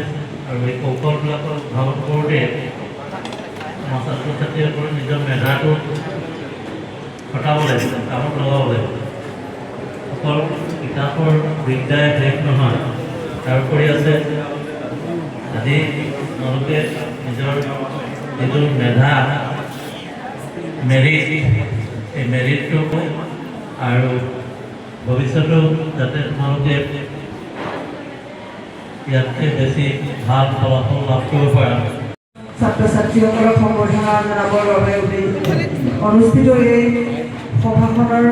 Speaker 6: আৰু এই কৌশলবিলাকৰ উদ্ভাৱন কৰোঁতে আমাৰ ছাত্ৰ ছাত্ৰীসকলে নিজৰ মেধাটো খটাব লাগিব কামত লগাব লাগিব অকল কিতাপৰ বিদ্যাই শেষ নহয় তাৰোপৰি আছে আজি তেওঁলোকে নিজৰ যিটো মেধা মেৰিট এই মেৰিটটো আৰু ভৱিষ্যতেও যাতে তোমালোকে ইয়াতকৈ বেছি ভাল ফলাফল লাভ কৰিব পাৰা
Speaker 7: ছাত্ৰ ছাত্ৰীসকলক সম্বৰ্ধনা জনাবৰ বাবে অনুষ্ঠিত এই সভাখনৰ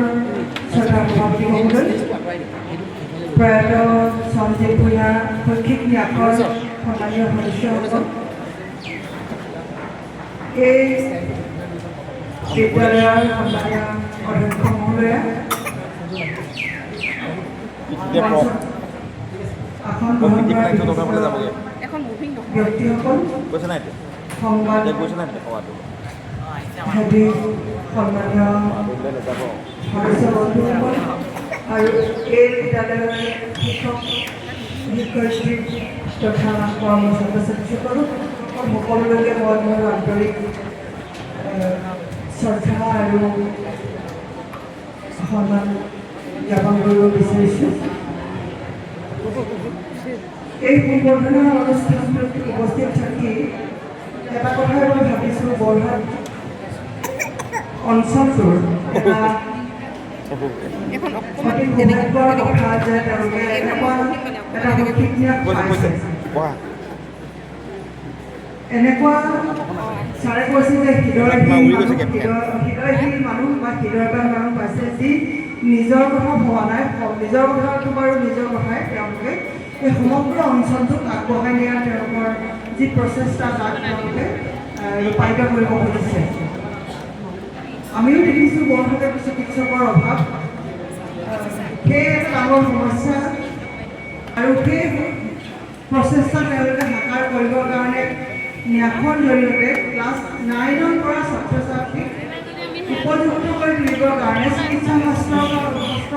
Speaker 7: শ্ৰদ্ধা সভাপতি মহোদয় প্ৰয়াত সঞ্জীৱ ভূঞা শৈক্ষিক ন্যাসৰ সন্মানীয় সদস্যসকল এই বিদ্যালয়ৰ সন্মানীয় অধ্যক্ষ মহোদয়া আসন গ্ৰহণ কৰা ব্যক্তিসকল সংবাদ হেভি সন্মানীয় সদস্য বন্ধুসকল আৰু এই বিদ্যালয়ৰ শিক্ষক শিক্ষয়িত্ৰী তথা কৰ্ম ছাত্ৰ ছাত্ৰীসকল সকলোলৈকে মই মোৰ আন্তৰিক শ্ৰদ্ধা আৰু সন্মান জ্ঞাপন কৰিব বিচাৰিছোঁ এই সম্বৰ্ধনা অনুষ্ঠানটোত উপস্থিত থাকি এটা কথাই মই ভাবিছোঁ বৰহাট অঞ্চলটোৰ এটা অতি সৌভাগ্যৰ কথা যে তেওঁলোকে এনেকুৱা এটা শৈক্ষিক ন্যাস পাইছে এনেকুৱা ছাৰে কৈছে যে হৃদয়হীন মানুহ বা হৃদয়বান মানুহ পাইছে যি নিজৰ কথা ভবা নাই নিজৰ কথাটো বাৰু নিজৰ কথাই তেওঁলোকে এই সমগ্ৰ অঞ্চলটোক আগবঢ়াই নিয়াৰ তেওঁলোকৰ যি প্ৰচেষ্টা তাক তেওঁলোকে ৰূপায়িত কৰিব খুজিছে আমিও দেখিছোঁ বৰহাটৰ চিকিৎসকৰ অভাৱ সেই এটা ডাঙৰ সমস্যা আৰু সেই প্ৰচেষ্টা তেওঁলোকে সাকাৰ কৰিবৰ কাৰণে ন্যাসৰ জৰিয়তে ক্লাছ 9ৰ পৰা ছাত্ৰ ছাত্ৰীক উপযুক্ত কৰি তুলিবৰ কাৰণে চিকিৎসা শাস্ত্ৰ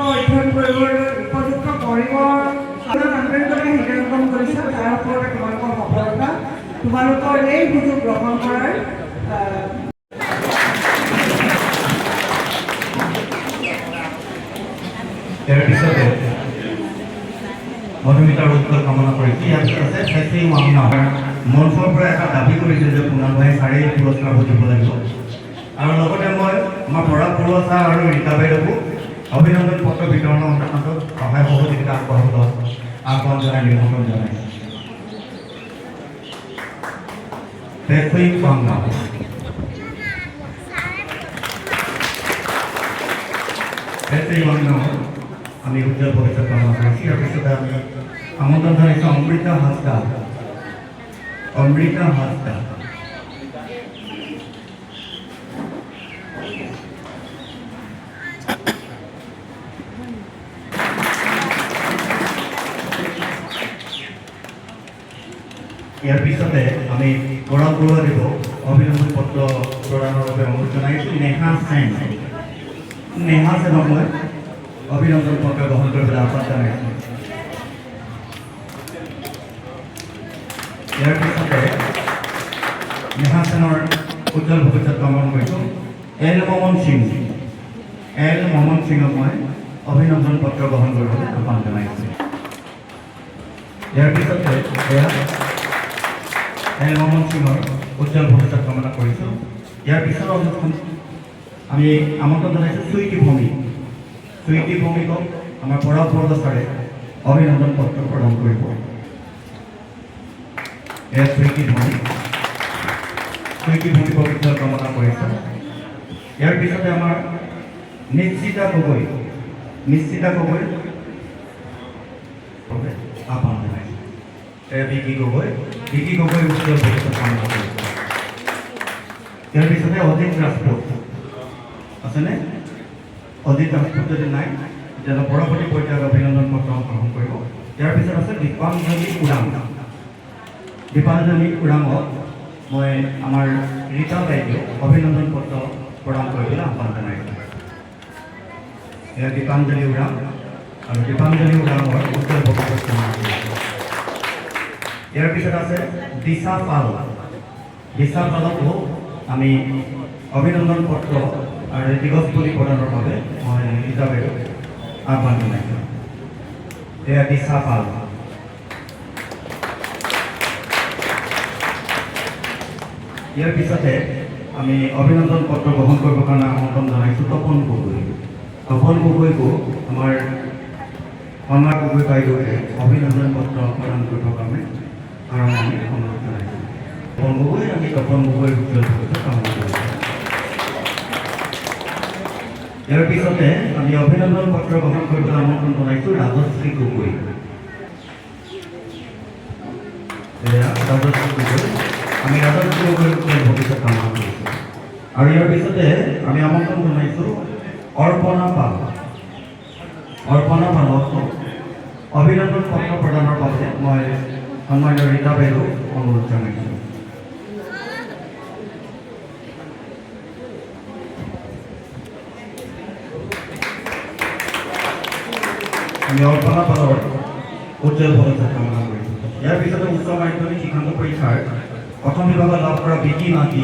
Speaker 7: অধ্যয়ন কৰিবলৈ উপযুক্ত কৰিবৰ আন্তৰিকতাৰে হৃদয়ংগম কৰিছে তাৰ ওপৰতে তোমালোকৰ সফলতা তোমালোকৰ এই সুযোগ গ্ৰহণ কৰাৰ
Speaker 1: ইয়াৰ পিছতে মধুমিতাৰ উত্তৰ কামনা কৰিছোঁ ইয়াৰ পিছতে স্বাস্থ্য মঞ্চৰ পৰা এটা দাবী কৰিছে যে পুনৰবাৰে চাৰি পুৰস্কাৰবোৰ দিব লাগিব আৰু লগতে মই আমাৰ পৰাগ বৰুৱা ছাৰ আৰু ৰীতা বাইদেউকো অভিনন্দন পত্ৰ বিতৰণৰ অনুষ্ঠানটোত সহায় সহযোগিতা আগবঢ়াবলৈ আহ্বান জনাই নিমন্ত্ৰণ জনাইছোঁ আমি উজ্জ্বল ভৱিষ্যত কামনা কৰিছোঁ ইয়াৰ পিছতে আমি আমন্ত্ৰণ জনাইছোঁ অমৃতা হাজদা ইয়াৰ পিছতে আমি পৰাগ বৰুৱা দেৱক অভিনন্দন পত্ৰ প্ৰদানৰ বাবে অনুৰোধ জনাইছোঁ নেহা সেনক মই অভিনন্দন পত্ৰ গ্ৰহণ কৰিবলৈ আহ্বান জনাইছোঁ ইয়াৰ পিছতে নেহা সেনৰ উজ্জ্বল ভৱিষ্যত কামনা কৰিছোঁ এল মমন সিঙক মই অভিনন্দন পত্ৰ গ্ৰহণ কৰিবলৈ আহ্বান জনাইছোঁ ইয়াৰ পিছতে এল মমন সিঙৰ উজ্জ্বল ভৱিষ্যত কামনা কৰিছোঁ ইয়াৰ পিছৰ অনুষ্ঠান আমি আমন্ত্ৰণ জনাইছোঁ চুইটি ভৌমিকক আমাৰ পৰাগ বৰুৱা ছাৰে অভিনন্দন পত্ৰ প্ৰদান কৰিব এয়া চুইটি ভৌমিকক উজ্জ্বল কামনা কৰিছোঁ ইয়াৰ পিছতে আমাৰ নিশ্চিতা গগৈ আহ্বান জনাইছোঁ বিকি গগৈ উজ্জ্বল ভৱিষ্যত কামনা কৰিছোঁ ইয়াৰ পিছতে অজিত ৰাজপুত আছেনে? অজিত ৰাজপুত যদি নাই তেতিয়াহ'লে পৰৱৰ্তী পৰ্যায়ত অভিনন্দন পত্ৰ গ্ৰহণ কৰিব। ইয়াৰ পিছত আছে দীপাঞ্জলি ওৰাং। দীপাঞ্জলি ওৰাঙক মই আমাৰ ৰীতা বাইদেউ অভিনন্দন পত্ৰ প্ৰদান কৰিবলৈ আহ্বান জনাইছোঁ। এয়া দীপাঞ্জলি ওৰাং আৰু দীপাঞ্জলি ওৰাঙৰ উজ্জ্বল ভৱিষ্যত কামনা কৰিছোঁ। ইয়াৰ পিছত আছে দিশা পাল। দিশা পালকো আমি অভিনন্দন পত্ৰ আৰু দিগজ পুলি প্ৰদানৰ বাবে মই ৰীতা বাইদেউক আহ্বান জনাইছোঁ। এয়া দিশা পাল। ইয়াৰ পিছতে আমি অভিনন্দন পত্ৰ গ্ৰহণ কৰিবৰ কাৰণে আমন্ত্ৰণ জনাইছোঁ তপন গগৈ। তপন গগৈকো আমাৰ কন্যা গগৈ বাইদেৱে অভিনন্দন পত্ৰ প্ৰদান কৰিবৰ কাৰণে আৰু আমি অনুৰোধ জনাইছোঁ। তপন গগৈ আমি তপন গগৈৰ উজ্জ্বল ভৱিষ্যত কামনা কৰিছোঁ। ইয়াৰ পিছতে আমি অভিনন্দন পত্ৰ গ্ৰহণ কৰিবলৈ আমন্ত্ৰণ জনাইছোঁ ৰাজশ্ৰী গগৈ। ৰাজশ্ৰী গগৈ আমি ৰাজশ্ৰী গগৈৰ উজ্জ্বল ভৱিষ্যত কামনা কৰিছোঁ। আৰু ইয়াৰ পিছতে আমি আমন্ত্ৰণ জনাইছোঁ অৰ্পণা পাল। অৰ্পণা পালক অভিনন্দন পত্ৰ প্ৰদানৰ বাবে মই সন্মানীয় ৰীতা বাইদেউক অনুৰোধ জনাইছোঁ। আমি অৰ্পণা পালৰ উজ্জ্বল ভৱিষ্যত কামনা কৰিছোঁ। ইয়াৰ পিছতে উচ্চ মাধ্যমিক শিক্ষান্ত পৰীক্ষাৰ প্ৰথম বিভাগত লাভ কৰা বিকি মাটি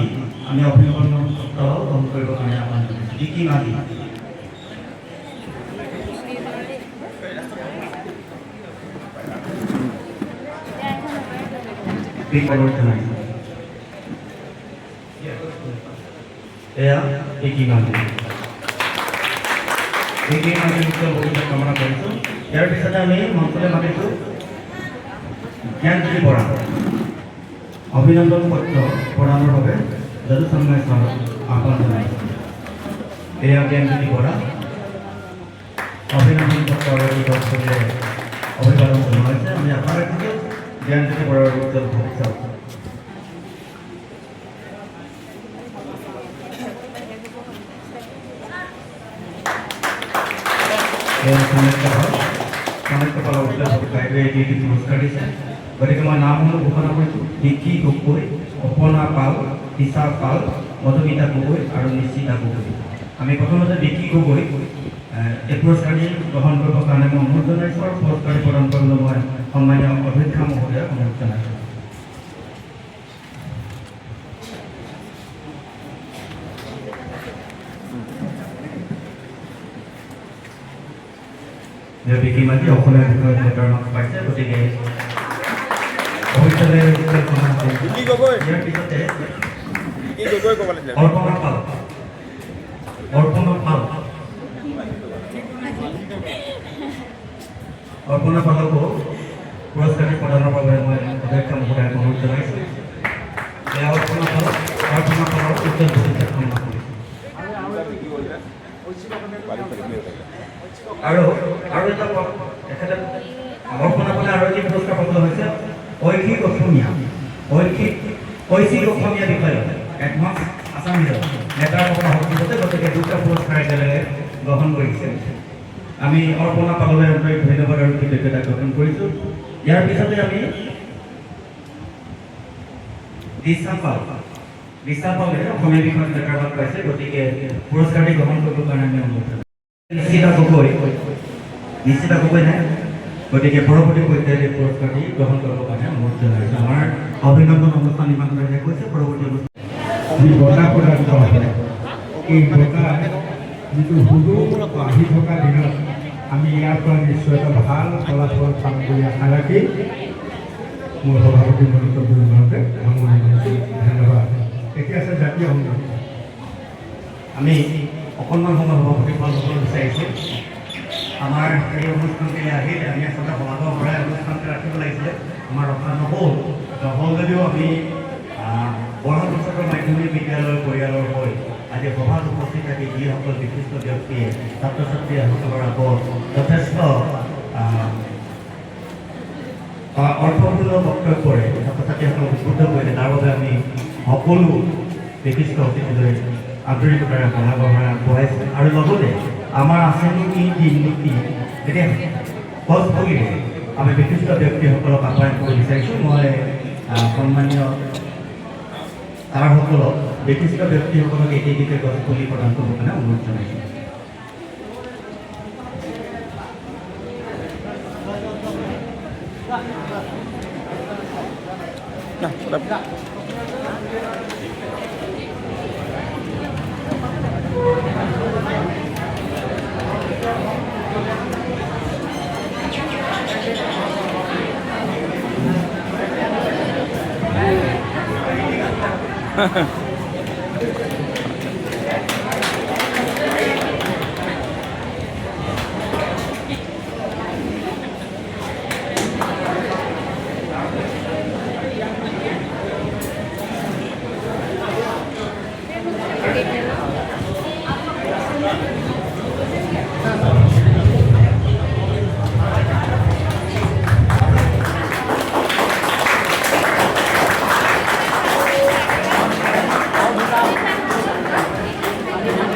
Speaker 1: আমি অভিনন্দন পত্ৰ গ্ৰহণ কৰিবৰ কাৰণে আহ্বান জনাইছোঁ। বিকি মাটি জনাইছোঁ। এয়া বিকি মাটি উচ্চ ভৱিষ্যত কামনা কৰিছোঁ। ইয়াৰ পিছতে আমি মঞ্চলৈ মাতিছোঁ জ্ঞানজ্যোতি বৰা। অভিনন্দন পত্ৰ প্ৰদানৰ বাবে যদুসংঘই ছাৰক আহ্বান জনাইছোঁ। এয়া জ্ঞানজ্যোতি বৰা অভিনন্দন পত্ৰ অভিবাদন জনোৱা হৈছে। আমি আশা ৰাখিছোঁ জ্ঞানজ্যোতি বৰাৰ উজ্জ্বল ভৱিষ্যত। কামাখ্যাপালৰ উজ্জ্বল বাইদেৱে এটি পুৰস্কাৰ দিছে। গতিকে মই নামসমূহ ঘোষণা কৰিছোঁ বিকি গগৈ, অপনা পাল, দিশা পাল, মধুমিতা গগৈ আৰু নিশ্চিতা গগৈ। আমি প্ৰথমতে বিকি গগৈ এই পুৰস্কাৰটি গ্ৰহণ কৰিবৰ কাৰণে মই অনুৰোধ জনাইছোঁ আৰু পুৰস্কাৰটি প্ৰদান কৰিবলৈ মই সন্মানীয় অধ্যক্ষ মহোদয়ক অনুৰোধ জনাইছোঁ। বিকি মাটি অসমীয়া বিষয়ত লেটাৰ মাৰ্ক পাইছে। গতিকে ভৱিষ্যতে ইয়াৰ পিছতে অৰ্পণা পাল। অৰ্পণা পাল অৰ্পণা পালকো পুৰস্কাৰটি প্ৰদানৰ বাবে মই অধ্যক্ষ মহোদয়ক অনুৰোধ জনাইছোঁ। এয়া অৰ্পণা পালক উজ্জ্বল ভৱিষ্যত কামনা কৰিছোঁ। আৰু এটা তেখেতে অৰ্পণা পালে আৰু এটি পুৰস্কাৰ পাবলৈ হৈছে ঐচ্ছিক অসমীয়া বিষয়ত এডভান্স আছামিজত লেটাৰ পত্ৰ হকিবতে। গতিকে দুটা পুৰস্কাৰ একেলগে গ্ৰহণ কৰিছে। আমি অৰ্পণা পাললৈ আন্তৰিক ধন্যবাদ আৰু কৃতজ্ঞতা জ্ঞাপন কৰিছোঁ। ইয়াৰ পিছতে আমি দিশা পালে অসমীয়া বিষয়ত লেটাৰ মাৰ্ক পাইছে। গতিকে পুৰস্কাৰটি গ্ৰহণ কৰিবৰ কাৰণে আমি অনুৰোধ জনাইছোঁ। নিশ্চিতা গগৈ নাই। গতিকে পৰৱৰ্তী পৰ্যায়ত পুৰস্কাৰটি গ্ৰহণ কৰিবৰ কাৰণে অনুৰোধ জনাইছোঁ। আমাৰ অভিনন্দন অনুষ্ঠান ইমানলৈ শেষ হৈছে। পৰৱৰ্তী
Speaker 2: যি বঁটা প্ৰদান কৰা হয় এই বঁটা যিটো সুদূৰ আহি থকা দিনত আমি ইয়াৰ পৰা নিশ্চয় এটা ভাল ফলাফল পাম বুলি আশা ৰাখি মোৰ সভাপতি মন্তব্য সামৰণি মাৰিছোঁ। ধন্যবাদ। এতিয়া আছে জাতীয় সংগীত।
Speaker 1: আমি অকণমান সময় সভাপতি পদ ল'ব বিচাৰিছোঁ। আমাৰ এই অনুষ্ঠানটিলৈ আহিলে আমি আচলতে সমাজৰ পৰাই অনুষ্ঠানটো ৰাখিব লাগিছিলে। আমাৰ ৰখা নহ'ল যদিও আমি বৰহাট উচ্চতৰ মাধ্যমিক বিদ্যালয়ৰ পৰিয়ালৰ হৈ আজি সভাত উপস্থিত থাকি যিসকল বিশিষ্ট ব্যক্তিয়ে ছাত্ৰ ছাত্ৰীসকলৰ আগত যথেষ্ট অৰ্থপূৰ্ণ বক্তব্যৰে ছাত্ৰ ছাত্ৰীসকলক উদ্বুদ্ধ কৰিলে তাৰ বাবে আমি সকলো
Speaker 6: বিশিষ্ট অতিথিলৈ আন্তৰিকতাৰে সমাগমে আগবঢ়াইছে আৰু লগতে আমাৰ আঁচনি কি দিন নীতি এতিয়া সজ ভগিলে আমি বিশিষ্ট ব্যক্তিসকলক আহ্বান কৰিব বিচাৰিছোঁ। মই সন্মানীয় ছাৰসকলক বিশিষ্ট ব্যক্তিসকলক একেদিকে গছ পুলি প্ৰদান কৰিবৰ কাৰণে অনুৰোধ জনাইছোঁ।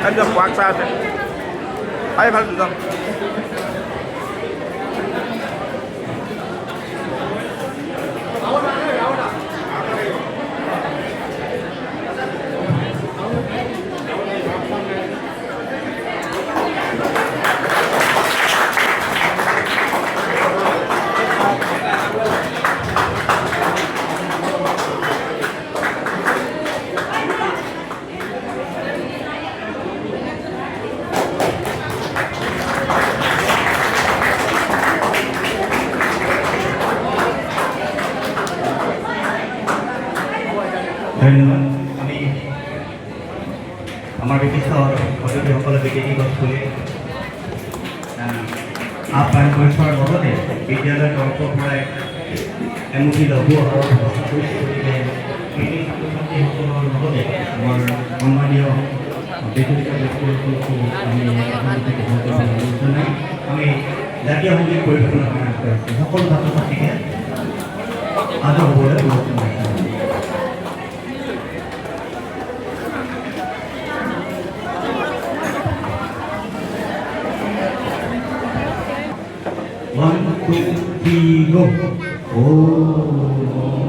Speaker 5: Anh được quang sao thế? Ai phải được không?
Speaker 6: ধন্যবাদ। আমি আমাৰ বিশিষ্ট অতিথিসকলে বিজেপি গছ পুলি আহ্বান কৰিছোৱাৰ লগতে বিদ্যালয়ৰ তৰফৰ পৰাই এমুঠি লঘু আহাৰৰ ব্যৱস্থা কৰিছোঁ। গতিকে কৃষি ছাত্ৰ ছাত্ৰীসকলৰ লগতে আমাৰ সন্মানীয় বিশিষ্ট ব্যক্তিসকলকো আমি অনুৰোধ জনাই আমি জাতীয় সংগীত পৰিৱেশনৰ কাৰণে আগবাঢ়িছোঁ। সকলো ছাত্ৰ ছাত্ৰীকে আদৰ হ'বলৈ অনুৰোধ জনাইছোঁ। One, two, three, go. Oh.